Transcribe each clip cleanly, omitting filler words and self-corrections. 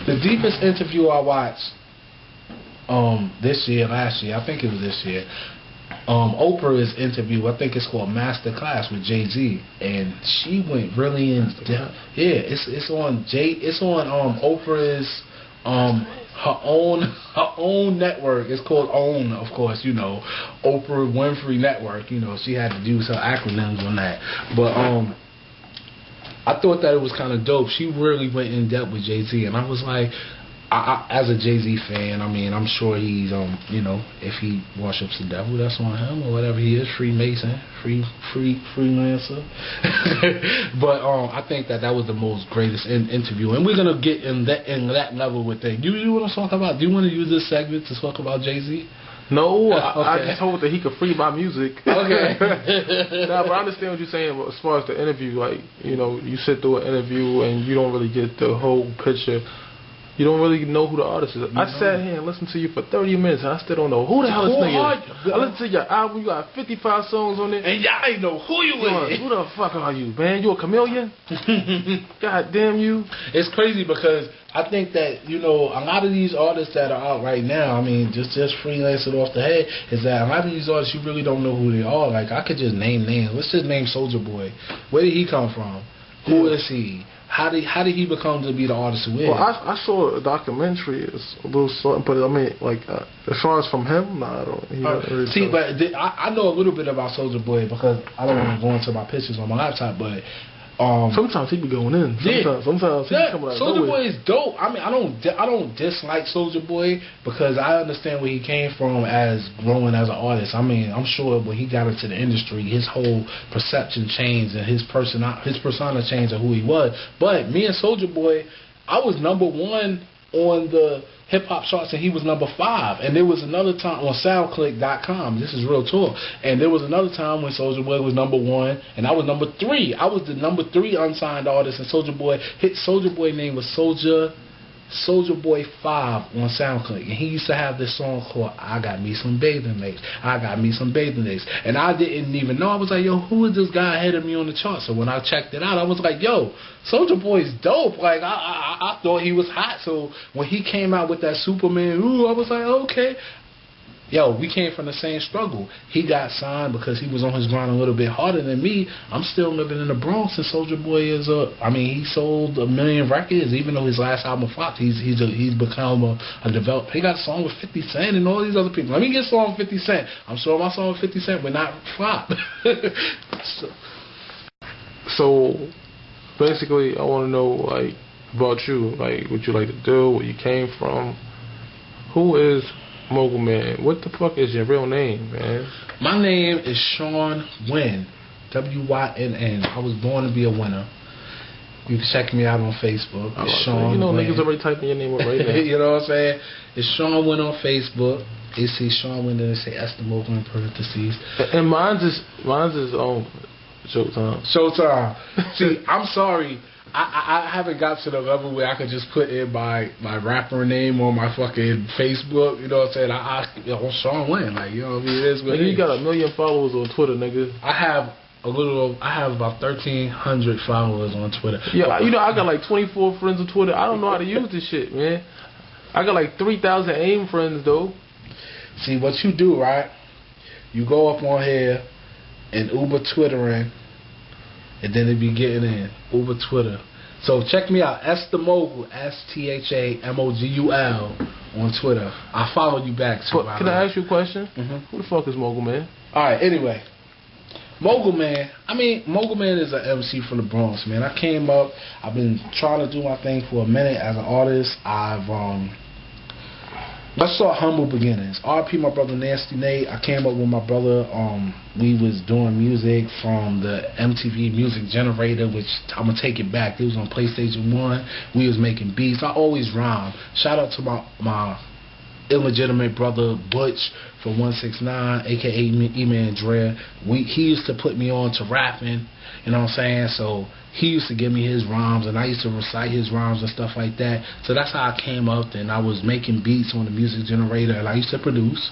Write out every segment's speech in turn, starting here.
The deepest interview I watched this year, last year, I think it was this year. Oprah's interview, I think it's called Master Class with Jay-Z, and she went really in depth. Yeah, it's on Oprah's her own network. It's called OWN, of course. You know, Oprah Winfrey Network. You know, she had to use her acronyms on that, but I thought that it was kind of dope. She really went in depth with Jay-Z, and I was like, as a Jay-Z fan, I mean, I'm sure he's, you know, if he worships the devil, that's on him, or whatever he is, Freemason, freelancer. But I think that was the most greatest interview, and we're gonna get in that level with it. You want to talk about? Do you want to use this segment to talk about Jay-Z? No, okay. I just hope that he could free my music. Okay. Nah, but I understand what you're saying as far as the interview. Like, you know, you sit through an interview and you don't really get the whole picture. You don't really know who the artist is. I sat here and listened to you for 30 minutes and I still don't know who the hell this nigga is. I listened to your album, you got 55 songs on it. And y'all ain't know who you is. Who the fuck are you, man? You a chameleon? God damn you. It's crazy because I think that, you know, a lot of these artists that are out right now, I mean, just freelancing off the head, is that a lot of these artists, you really don't know who they are. Like, I could just name names. Let's just name Soulja Boy. Where did he come from? Who is he? How did he become to be the artist who is? Well, I saw a documentary. It's a little sort, but I mean, like, as far as from him, nah, I don't. Really see, but I know a little bit about Soulja Boy because I don't want to go into my pictures on my laptop, but. Sometimes he be going in. Sometimes he come out. Soulja Boy is dope. I mean, I don't dislike Soulja Boy because I understand where he came from as growing as an artist. I mean, I'm sure when he got into the industry, his whole perception changed and his persona changed of who he was. But me and Soulja Boy, I was #1 on the hip hop charts and he was #5. And there was another time on SoundClick.com. This is real talk. And there was another time when Soulja Boy was #1 and I was #3. I was the #3 unsigned artist, and Soulja Boy name was Soulja Boy 5 on SoundClick, and he used to have this song called I Got Me Some Bathing Apes. I Got Me Some Bathing Apes. And I didn't even know. I was like, yo, who is this guy ahead of me on the chart? So when I checked it out, I was like, yo, Soulja Boy's dope. Like, I thought he was hot. So when he came out with that Superman, I was like, okay. Yo, we came from the same struggle. He got signed because he was on his grind a little bit harder than me. I'm still living in the Bronx, and Soulja Boy is he sold 1 million records, even though his last album flopped. He's become a developer. He got a song with 50 Cent and all these other people. Let me get a song with 50 Cent. I'm sure my song with 50 Cent would not flop. So basically, I want to know, like, about you, like, what you like to do, where you came from. Who is Mogul Man? What the fuck is your real name, man? My name is Sean Wynn, W-Y-N-N. I was born to be a winner. You can check me out on Facebook. It's Sean You know, Wynn. niggas already typing your name up right now. You know what I'm saying? It's Sean Wynn on Facebook. They see Sean Wynn, then they say Esther Mogul in parentheses. And mine's is Sho-Time. Sho-Time. See, I'm sorry. I haven't got to the level where I could just put in my rapper name on my fucking Facebook. You know what I'm saying? I'm Sean Wynn. Like, you know what I mean? It is what it is. You got 1 million followers on Twitter, nigga. I have about 1,300 followers on Twitter. Yeah, you know, I got like 24 friends on Twitter. I don't know how to use this shit, man. I got like 3,000 AIM friends, though. See, what you do, right? You go up on here and Uber Twittering, and then it be getting in. Uber Twitter. So check me out, Esther Mogul, STHAMOGUL on Twitter. I followed you back too. Can I ask you a question? Mm-hmm. Who the fuck is Mogul Man? Alright, anyway. Mogul Man, Mogul Man is an MC from the Bronx, man. I came up, I've been trying to do my thing for a minute as an artist. Let's start humble beginnings. RP my brother Nasty Nate. I came up with my brother. We was doing music from the MTV Music Generator, which I'm gonna take it back. It was on PlayStation 1. We was making beats. I always rhyme. Shout out to my illegitimate brother Butch from 169, aka E-Man Dre. He used to put me on to rapping. You know what I'm saying? So he used to give me his rhymes, and I used to recite his rhymes and stuff like that. So that's how I came up, and I was making beats on the Music Generator, and I used to produce.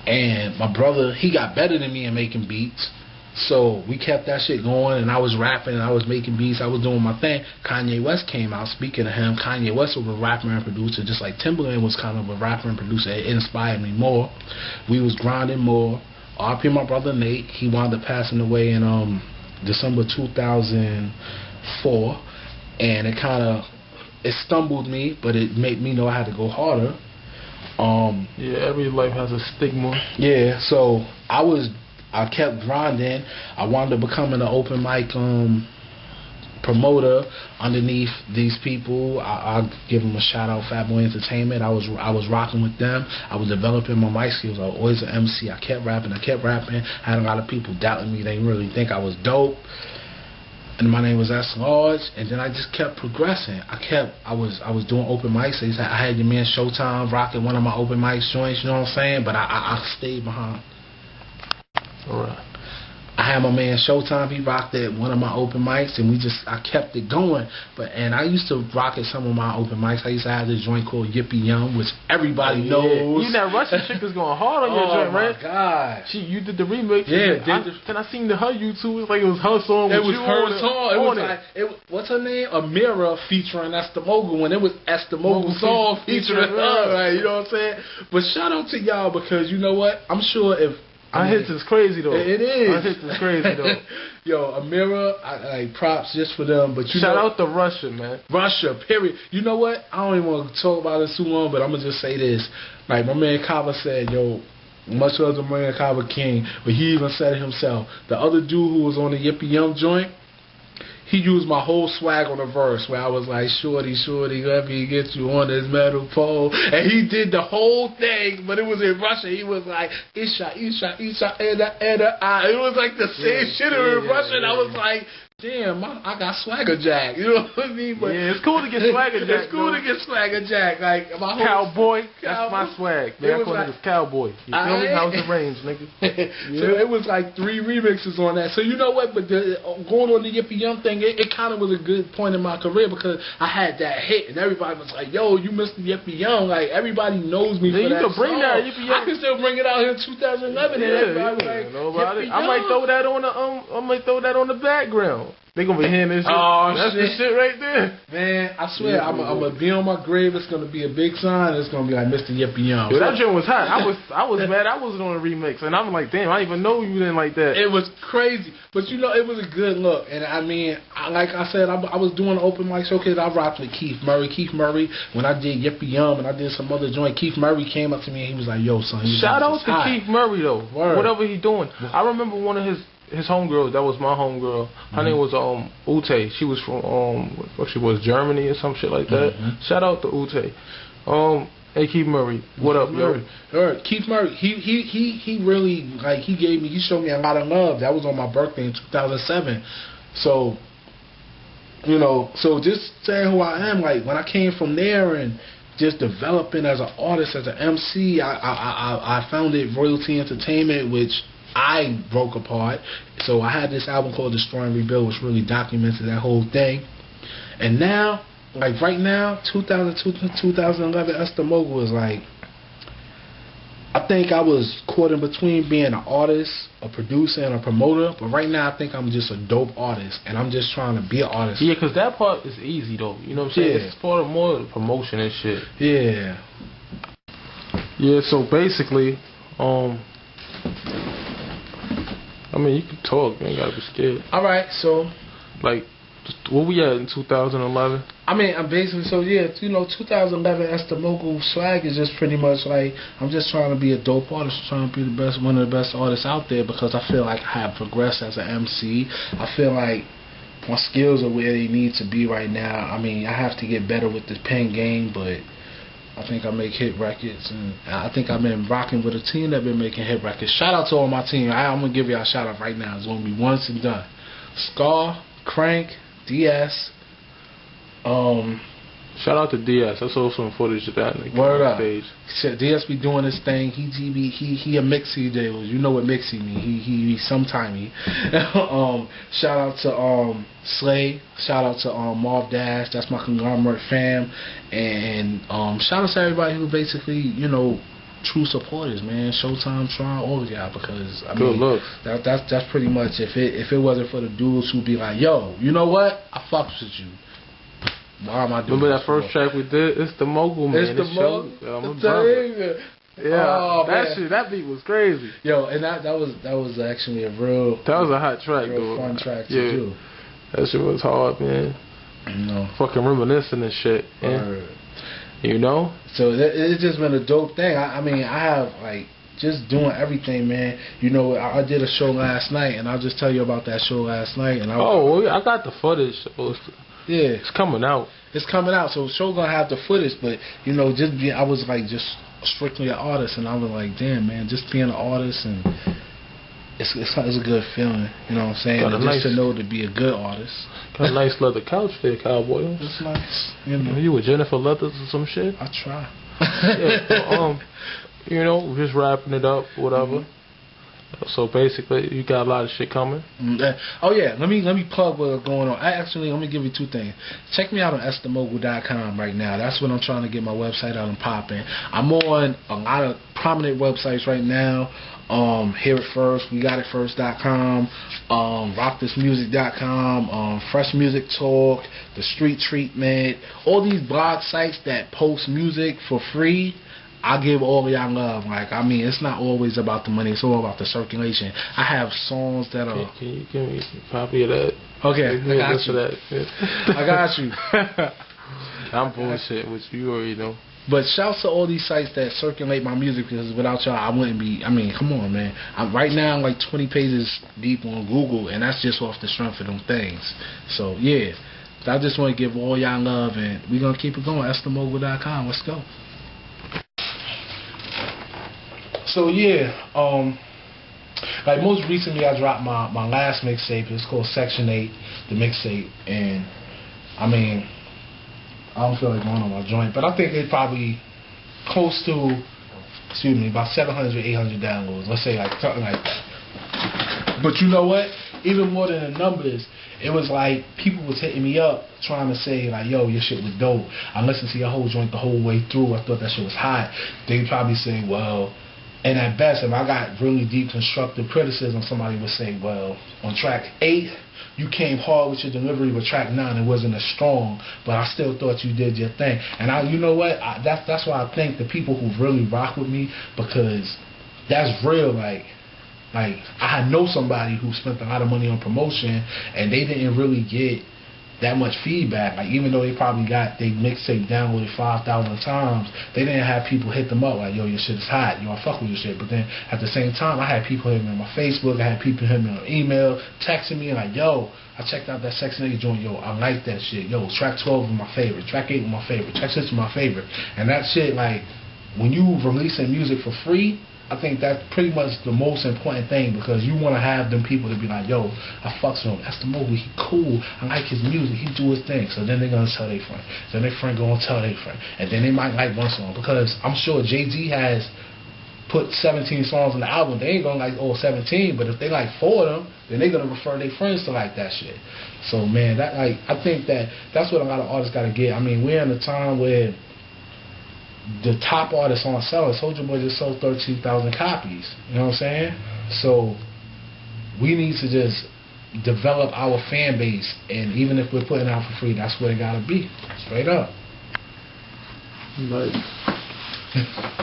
And my brother, he got better than me in making beats. So we kept that shit going, and I was rapping, and I was making beats, I was doing my thing. Kanye West came out. Speaking of him, Kanye West was a rapper and producer, just like Timbaland was kind of a rapper and producer. It inspired me more. We was grinding more. RP my brother Nate, he wound up passing away in December 2004, and it stumbled me, but it made me know I had to go harder. Yeah, every life has a stigma. Yeah, so I kept grinding. I wound up becoming an open mic promoter underneath these people. I'll give them a shout out, Fat Boy Entertainment. I was rocking with them. I was developing my mic skills. I was always an MC. I kept rapping. I had a lot of people doubting me. They didn't really think I was dope. And my name was S. Large, and then I just kept progressing. I was doing open mics. I had your man Sho-Time rocking one of my open mics joints, you know what I'm saying? But I stayed behind. Alright. I had my man Sho-Time, he rocked at one of my open mics, and I kept it going. And I used to rock at some of my open mics. I used to have this joint called Yippee Yum, which everybody knows. You that Russian chick was going hard on your joint, right? Oh my God. You did the remix. Yeah. Then I seen her YouTube. It was like it was her song. It was her song. It was like, what's her name? Amira featuring Esther Mogul, when it was Esther Mogul's song featuring her. Right, you know what I'm saying? But shout out to y'all, because you know what? I'm sure if I hits is crazy though. It is. I hits is crazy though. Yo, Amira, I props just for them. But shout out to Russia, man. Russia, period. You know what? I don't even want to talk about it too long, but I'm gonna just say this. Like my man Kava said, yo, much love to my man Kava King, but he even said it himself. The other dude who was on the Yippee Yum joint, he used my whole swag on the verse where I was like, shorty, let me get you on this metal pole. And he did the whole thing, but it was in Russian. He was like, Isha, Eda. It was like the same shit in Russian. I was like, damn, I got swagger jack. You know what I mean? But yeah, it's cool to get swagger jack. It's cool to get swagger jack. Like my whole cowboy. That's my swag. Man, I call it cowboy. You feel me? How's the range, nigga? So it was like 3 remixes on that. So you know what? But going on the Yippee Yum thing, it kind of was a good point in my career, because I had that hit, and everybody was like, yo, you missed the Yippee Yum. Like everybody knows me for that. You can bring that Yippee Yum. I can still bring it out here in 2011, and everybody like, I might throw that on the background. They gonna be hearing this shit. Oh, that's the shit right there. Man, I swear, I'm gonna be on my grave. It's gonna be a big sign. It's gonna be like Mr. Yippee Yum. Yo, that joint was hot. I was mad I wasn't on a remix, and I'm like, damn, I didn't even know you didn't like that. It was crazy, but you know, it was a good look. And I mean, like I said, I was doing an open mic showcase. I rocked with Keith Murray. When I did Yippee Yum and I did some other joint, Keith Murray came up to me and he was like, yo, son. Shout out to Keith Murray though. Word. Whatever he doing. I remember one of his homegirls, that was my homegirl. Her name was Ute. She was from Germany or some shit like that. Shout out to Ute. Hey Keith Murray, what up, yo? Keith Murray, he really he showed me a lot of love. That was on my birthday in 2007. So, you know, just saying who I am, like when I came from there and just developing as an artist, as an MC, I founded Royalty Entertainment, which I broke apart. So I had this album called Destroy and Rebuild, which really documented that whole thing. And now, like right now, 2011, Esther Mogul is like, I think I was caught in between being an artist, a producer, and a promoter. But right now, I think I'm just a dope artist, and I'm just trying to be an artist. Yeah, because that part is easy though. You know what I'm saying? It's part of more of the promotion and shit. Yeah. Yeah. So basically, I mean, you can talk. You ain't gotta be scared. All right, so like, what we at in 2011? I mean, I'm basically, so yeah, you know, 2011 Esther Mogul swag is just pretty much like, I'm just trying to be a dope artist, trying to be one of the best artists out there, because I feel like I have progressed as an MC. I feel like my skills are where they need to be right now. I mean, I have to get better with the pen game, but I think I make hit records, and I think I've been rocking with a team that been making hit records. Shout out to all my team. I'm going to give y'all a shout out right now. It's going to be once and done. Scar, Crank, DS. Shout out to DS. I saw some footage of that Word on up. stage. DS be doing his thing. He a mixie deal. You know what mixie mean. He sometimey. Shout out to Slay. Shout out to Marv Dash. That's my conglomerate fam. And shout out to everybody who basically, you know, true supporters, man. Showtime trying all of y'all because I Good mean, luck. That's pretty much if it wasn't for the dudes who be like, yo, you know what? I fucks with you. Why am I doing? Remember that first track we did? It's the Mogul, man. It's the Mogul. Yeah, that beat was crazy. Yo, and that was actually a real. That was a hot track, real fun track to do. That shit was hard, man. You know, fucking reminiscing and shit. You know. So it's just been a dope thing. I mean, I have like just doing everything, man. You know, I did a show last night, and I'll just tell you about that show last night. And I got the footage. Yeah, it's coming out. It's coming out. So the show gonna have the footage, but you know, I was like just strictly an artist, and I was like, damn, man, just being an artist, and it's a good feeling. You know what I'm saying? Just to know to be a good artist. Got a nice leather couch there, cowboy. It's nice. You know, you with Jennifer Leathers or some shit? I try. Yeah, you know, just wrapping it up, whatever. So basically, you got a lot of shit coming. Oh yeah, let me plug what's going on. Actually, let me give you two things. Check me out on STheMogul.com right now. That's what I'm trying to get my website out and popping. I'm on a lot of prominent websites right now. Hear It First, WeGotItFirst.com, RockThisMusic.com, Fresh Music Talk, The Street Treatment, all these blog sites that post music for free. I give all of y'all love. Like, I mean, it's not always about the money. It's all about the circulation. I have songs that are... Can you give me a copy of that? Okay, I got you. I got you. I'm bullshit, which you already know. But shouts to all these sites that circulate my music, because without y'all, I wouldn't be... I mean, come on, man. Right now, I'm like 20 pages deep on Google, and that's just off the strength of them things. So, yeah. I just want to give all y'all love, and we're going to keep it going. STheMogul.com. Let's go. So yeah, like most recently I dropped my last mixtape. It's called Section 8, the mixtape, and I mean, I don't feel like going on my joint, but I think it's probably close to, about 700, 800 downloads. Let's say like something like that. But you know what? Even more than the numbers, it was like people was hitting me up trying to say like, yo, your shit was dope. I listened to your whole joint the whole way through. I thought that shit was hot. They'd probably say, well, and at best, if I got really deep constructive criticism, somebody would say, well, on track 8, you came hard with your delivery, but track 9, it wasn't as strong, but I still thought you did your thing. And you know what? That's why I think the people who really rock with me, because that's real. Like I know somebody who spent a lot of money on promotion, and they didn't really get that much feedback. Like, even though they probably got their mixtape downloaded 5,000 times, they didn't have people hit them up like, yo, your shit is hot, yo, I fuck with your shit. But then at the same time, I had people hit me on my Facebook, I had people hit me on email, texting me like, yo, I checked out that Section 8 joint, yo, I like that shit, yo, track 12 was my favorite, track 8 was my favorite, track 6 was my favorite. And that shit, like, when you releasing music for free, I think that's pretty much the most important thing, because you want to have them people to be like, yo, I fucks with him. That's the movie. He cool. I like his music. He do his thing. So then they're going to tell their friend. Then their friend going to tell their friend. And then they might like one song, because I'm sure Jay-Z has put 17 songs on the album. They ain't going to like all 17, but if they like 4 of them, then they're going to refer their friends to like that shit. So, man, that like I think that's what a lot of artists got to get. I mean, we're in a time where the top artists on selling, Soulja Boy just sold 13,000 copies. You know what I'm saying? So we need to just develop our fan base, and even if we're putting out for free, that's what it gotta be. Straight up. Nice.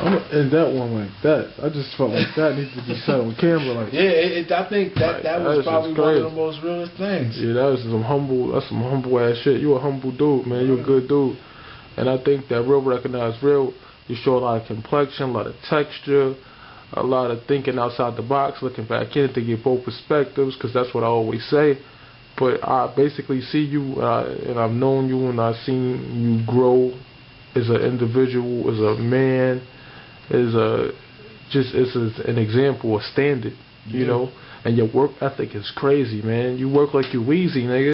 I'm gonna end that one like that. I just felt like that needs to be said on camera. Like, yeah, I think that was probably one of the most realest things. Yeah, that's some humble ass shit. You a humble dude, man. You a good dude. And I think that real recognize real. You show a lot of complexion, a lot of texture, a lot of thinking outside the box, looking back in to get both perspectives, because that's what I always say. But I basically see you, and I've known you, and I've seen you grow as an individual, as a man, as an example, a standard, you know. And your work ethic is crazy, man. You work like you Weezy, nigga.